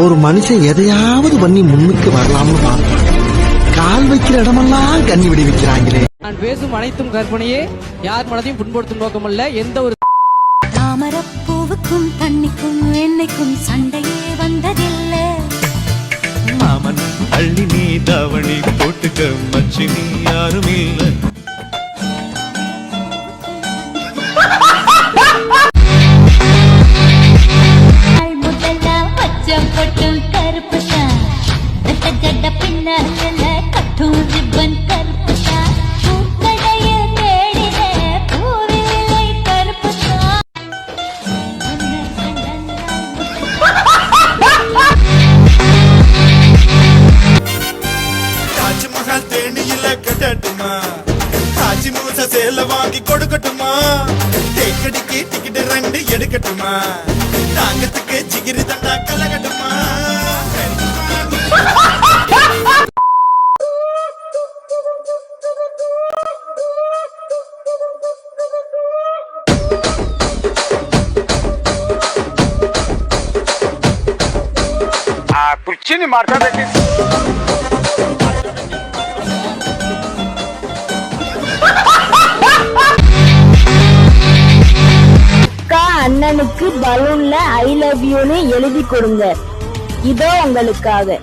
ஒரு மனுஷன் எதையாவது பண்ணி முன்னுக்கு வரலாம்னு பார்ப்பான். கால் வைக்கிற இடமெல்லாம் கண்ணி விடி வைக்கிறாங்களே. நான் பேசும் அனைத்தும் கற்பனையே, யார் மனதையும் புண்படுத்தும் நோக்கமல்ல. எந்த ஒரு தாமரப்பூவுக்கும் தண்ணிக்கும் என்னைக்கும் சண்டையே வந்ததில்லை. மாமன் அள்ளி நீ தாவணி போட்டுக்க மச்சி நீ யாரும் இல்லை. சேல வாங்கி கொடுக்கட்டுமா, தேக்கடிக்கு டிக்கெட் 2 எடுக்கட்டுமா, தாங்கத்துக்கு ஜிகிரி தண்டா கலகட்டுமா. ಕುರ್ಚಿನಿ ಮಾಡ್ತಾ அண்ணனுக்கு பலூன்ல ஐ லவ் யூன்னு எழுதி கொடுங்க. இதோ உங்களுக்காக.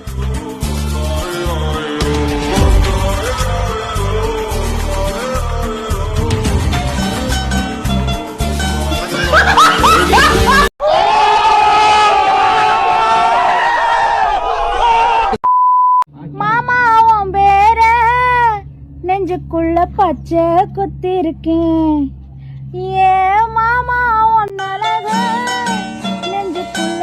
மாமா உன் பேர நெஞ்சுக்குள்ள பச்சை குத்திருக்கேன். ஏ மாமா ஒன்னழக நெஞ்சுக்குள்ள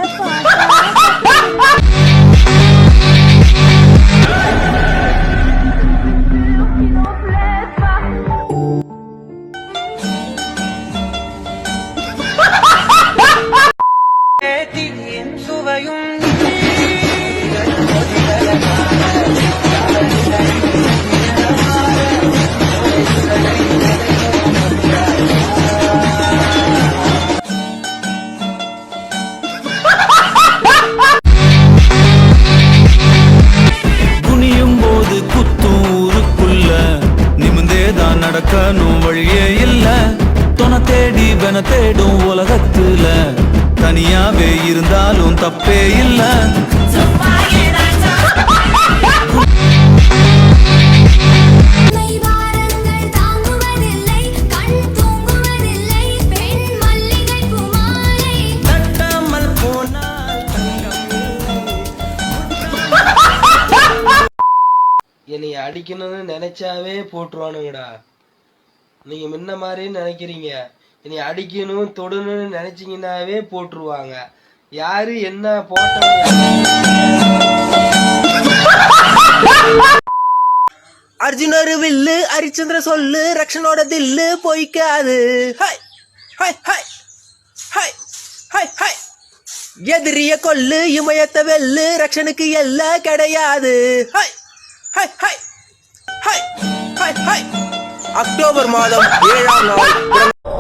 சுவையும் நடக்கணும் வழியே இல்ல, தொன தேடி வென தேடும் உலகத்துல தனியாவே இருந்தாலும் தப்பே இல்ல. என்னை அடிக்கணும்னு நினைச்சாவே போட்டுருவானுங்கடா. நீங்க முன்ன மாதிரி நினைக்கிறீங்க, இனி அடிக்கணும் தொடணும்னு நினைச்சீங்கன்னாவே போட்டுருவாங்க. யாரு என்ன போட்ட அர்ஜுனர் வில்லு ஹரிச்சந்திர சொல்லு ரக்ஷனோட தில்லு பொய்க்காது. எதிரிய கொல்லு இமயத்த வெல்லு ரக்ஷனுக்கு எல்லாம் கிடையாது. அக்டோபர் மாதம் 7ஆம் நாள்